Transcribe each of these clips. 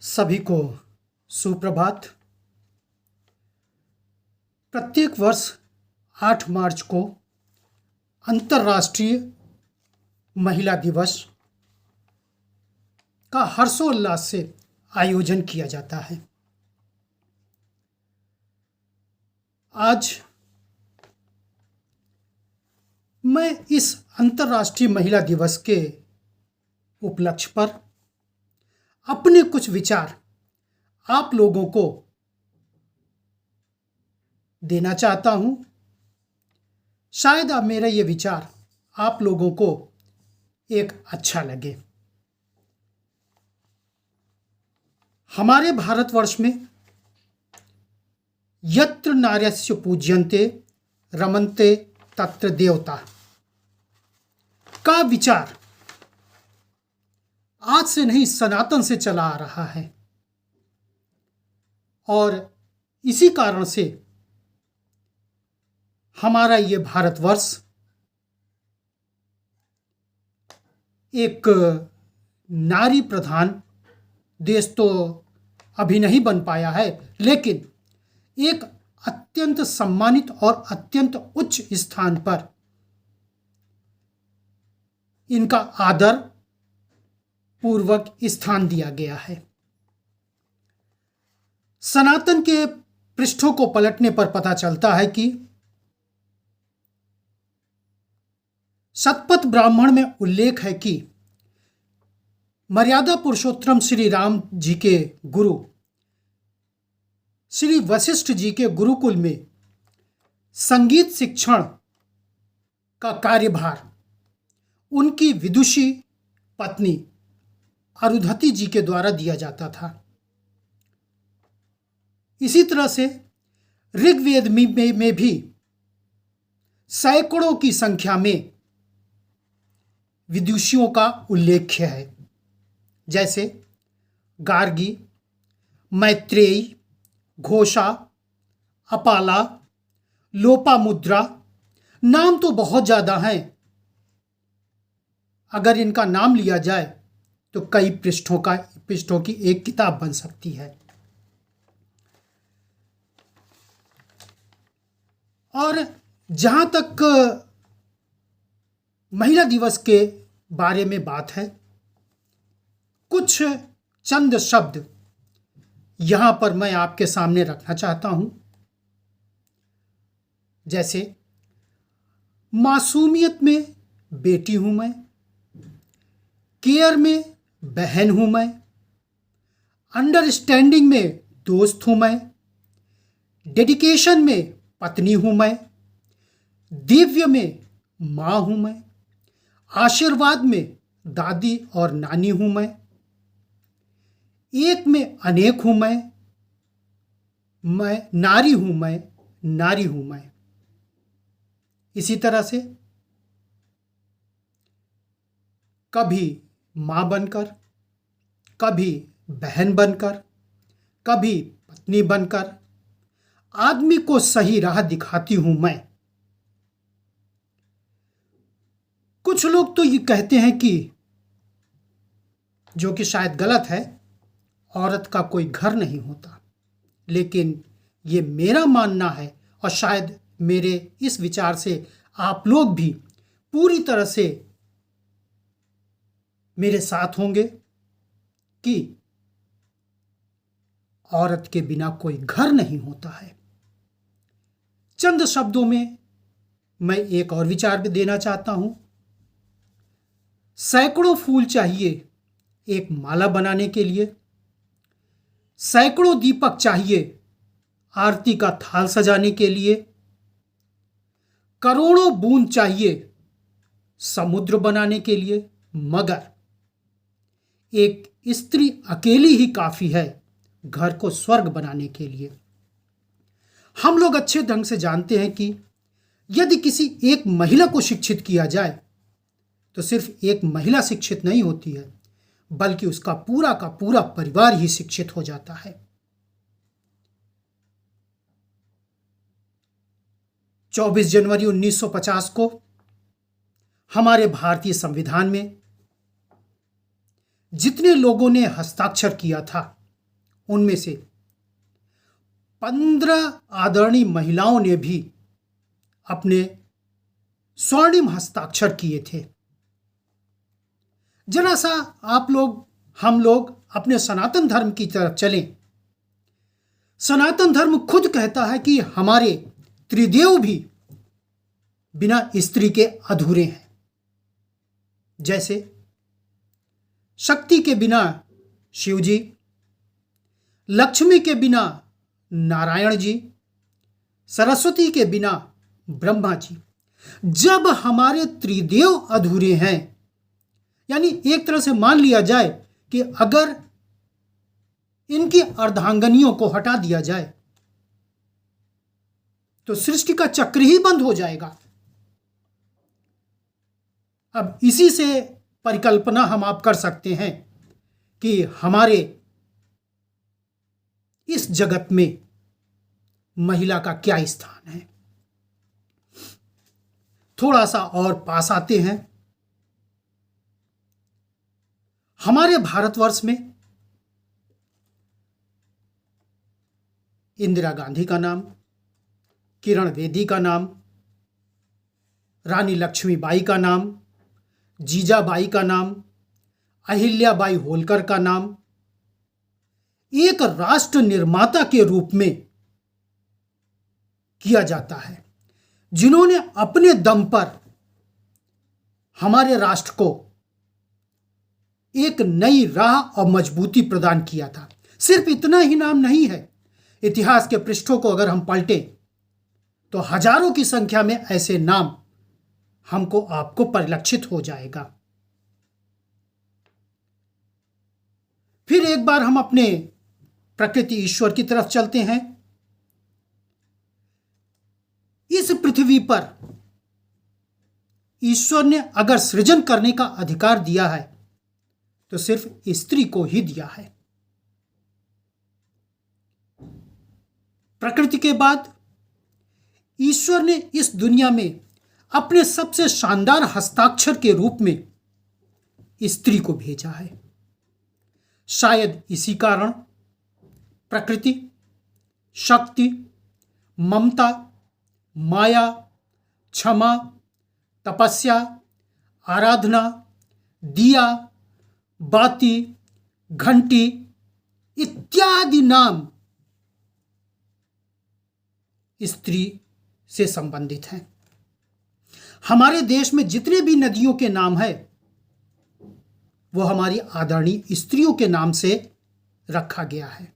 सभी को सुप्रभात। प्रत्येक वर्ष 8 मार्च को अंतर्राष्ट्रीय महिला दिवस का हर्षोल्लास से आयोजन किया जाता है। आज मैं इस अंतर्राष्ट्रीय महिला दिवस के उपलक्ष्य पर अपने कुछ विचार आप लोगों को देना चाहता हूं। शायद अब मेरा ये विचार आप लोगों को एक अच्छा लगे। हमारे भारतवर्ष में यत्र नार्यस्य पूज्यन्ते रमन्ते तत्र देवता का विचार आज से नहीं, सनातन से चला आ रहा है और इसी कारण से हमारा ये भारतवर्ष एक नारी प्रधान देश तो अभी नहीं बन पाया है, लेकिन एक अत्यंत सम्मानित और अत्यंत उच्च स्थान पर इनका आदर पूर्वक स्थान दिया गया है। सनातन के पृष्ठों को पलटने पर पता चलता है कि शतपथ ब्राह्मण में उल्लेख है कि मर्यादा पुरुषोत्तम श्री राम जी के गुरु श्री वशिष्ठ जी के गुरुकुल में संगीत शिक्षण का कार्यभार उनकी विदुषी पत्नी अरुंधति जी के द्वारा दिया जाता था। इसी तरह से ऋग्वेद में भी सैकड़ों की संख्या में विदुषियों का उल्लेख है, जैसे गार्गी, मैत्रेयी, घोषा, अपाला, लोपामुद्रा। नाम तो बहुत ज़्यादा हैं। अगर इनका नाम लिया जाए तो कई पृष्ठों की एक किताब बन सकती है। और जहाँ तक महिला दिवस के बारे में बात है, कुछ चंद शब्द यहाँ पर मैं आपके सामने रखना चाहता हूँ। जैसे मासूमियत में बेटी हूँ मैं, केयर में बहन हूँ मैं, अंडरस्टैंडिंग में दोस्त हूँ मैं, डेडिकेशन में पत्नी हूँ मैं, दिव्य में माँ हूँ मैं, आशीर्वाद में दादी और नानी हूँ मैं, एक में अनेक हूँ मैं नारी हूँ मैं, नारी हूँ मैं। इसी तरह से कभी माँ बनकर, कभी बहन बनकर, कभी पत्नी बनकर आदमी को सही राह दिखाती हूं मैं। कुछ लोग तो ये कहते हैं कि, जो कि शायद गलत है, औरत का कोई घर नहीं होता, लेकिन ये मेरा मानना है और शायद मेरे इस विचार से आप लोग भी पूरी तरह से मेरे साथ होंगे कि औरत के बिना कोई घर नहीं होता है। चंद शब्दों में मैं एक और विचार भी देना चाहता हूं। सैकड़ों फूल चाहिए एक माला बनाने के लिए, सैकड़ों दीपक चाहिए आरती का थाल सजाने के लिए, करोड़ों बूंद चाहिए समुद्र बनाने के लिए, मगर एक स्त्री अकेली ही काफी है घर को स्वर्ग बनाने के लिए। हम लोग अच्छे ढंग से जानते हैं कि यदि किसी एक महिला को शिक्षित किया जाए तो सिर्फ एक महिला शिक्षित नहीं होती है, बल्कि उसका पूरा का पूरा परिवार ही शिक्षित हो जाता है। 24 जनवरी 1950 को हमारे भारतीय संविधान में जितने लोगों ने हस्ताक्षर किया था उनमें से 15 आदरणीय महिलाओं ने भी अपने स्वर्णिम हस्ताक्षर किए थे। जरा सा हम लोग अपने सनातन धर्म की तरफ चलें। सनातन धर्म खुद कहता है कि हमारे त्रिदेव भी बिना स्त्री के अधूरे हैं। जैसे शक्ति के बिना शिव जी, लक्ष्मी के बिना नारायण जी, सरस्वती के बिना ब्रह्मा जी। जब हमारे त्रिदेव अधूरे हैं, यानी एक तरह से मान लिया जाए कि अगर इनकी अर्धांगनियों को हटा दिया जाए तो सृष्टि का चक्र ही बंद हो जाएगा। अब इसी से परिकल्पना हम आप कर सकते हैं कि हमारे इस जगत में महिला का क्या स्थान है। थोड़ा सा और पास आते हैं। हमारे भारतवर्ष में इंदिरा गांधी का नाम, किरण बेदी का नाम, रानी लक्ष्मीबाई का नाम, जीजाबाई का नाम, अहिल्याबाई होलकर का नाम एक राष्ट्र निर्माता के रूप में किया जाता है, जिन्होंने अपने दम पर हमारे राष्ट्र को एक नई राह और मजबूती प्रदान किया था। सिर्फ इतना ही नाम नहीं है, इतिहास के पृष्ठों को अगर हम पलटें तो हजारों की संख्या में ऐसे नाम हमको आपको परिलक्षित हो जाएगा। फिर एक बार हम अपने प्रकृति ईश्वर की तरफ चलते हैं। इस पृथ्वी पर ईश्वर ने अगर सृजन करने का अधिकार दिया है तो सिर्फ स्त्री को ही दिया है। प्रकृति के बाद ईश्वर ने इस दुनिया में अपने सबसे शानदार हस्ताक्षर के रूप में स्त्री को भेजा है। शायद इसी कारण प्रकृति, शक्ति, ममता, माया, क्षमा, तपस्या, आराधना, दिया, बाती, घंटी इत्यादि नाम स्त्री से संबंधित हैं। हमारे देश में जितने भी नदियों के नाम हैं वो हमारी आदरणीय स्त्रियों के नाम से रखा गया है।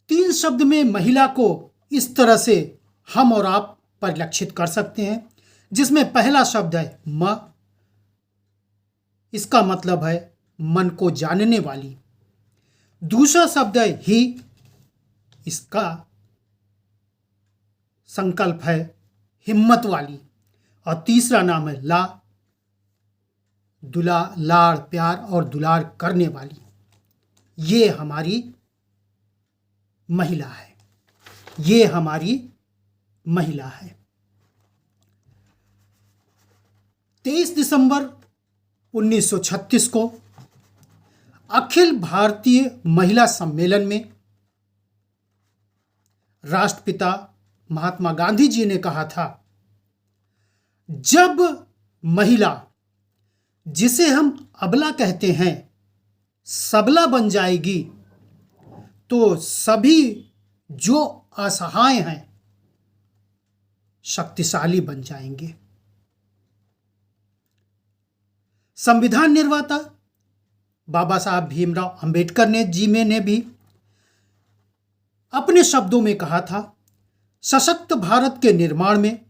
3 शब्द में महिला को इस तरह से हम और आप परिलक्षित कर सकते हैं, जिसमें पहला शब्द है म। इसका मतलब है मन को जानने वाली। दूसरा शब्द है ही, इसका संकल्प है हिम्मत वाली। और तीसरा नाम है ला, लाड़ प्यार और दुलार करने वाली। ये हमारी महिला है, ये हमारी महिला है। 23 दिसंबर 1936 को अखिल भारतीय महिला सम्मेलन में राष्ट्रपिता महात्मा गांधी जी ने कहा था, जब महिला, जिसे हम अबला कहते हैं, सबला बन जाएगी तो सभी जो असहाय हैं शक्तिशाली बन जाएंगे। संविधान निर्माता बाबा साहब भीमराव अंबेडकर ने भी अपने शब्दों में कहा था, सशक्त भारत के निर्माण में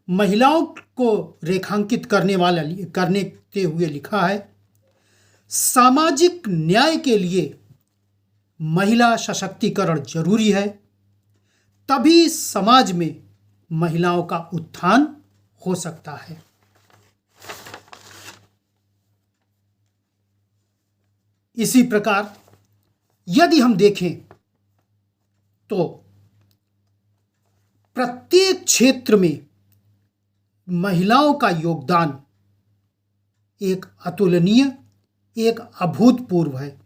महिलाओं को रेखांकित करते हुए लिखा है, सामाजिक न्याय के लिए महिला सशक्तिकरण जरूरी है, तभी समाज में महिलाओं का उत्थान हो सकता है। इसी प्रकार यदि हम देखें तो प्रत्येक क्षेत्र में महिलाओं का योगदान एक अतुलनीय, एक अभूतपूर्व है।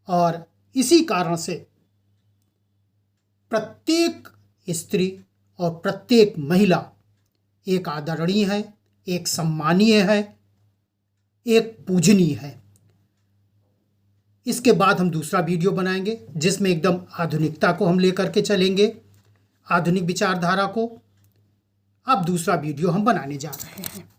और इसी कारण से प्रत्येक स्त्री और प्रत्येक महिला एक आदरणीय है, एक सम्मानीय है, एक पूजनीय है। इसके बाद हम दूसरा वीडियो बनाएंगे जिसमें एकदम आधुनिकता को हम लेकर के चलेंगे, आधुनिक विचारधारा को। अब दूसरा वीडियो हम बनाने जा रहे हैं।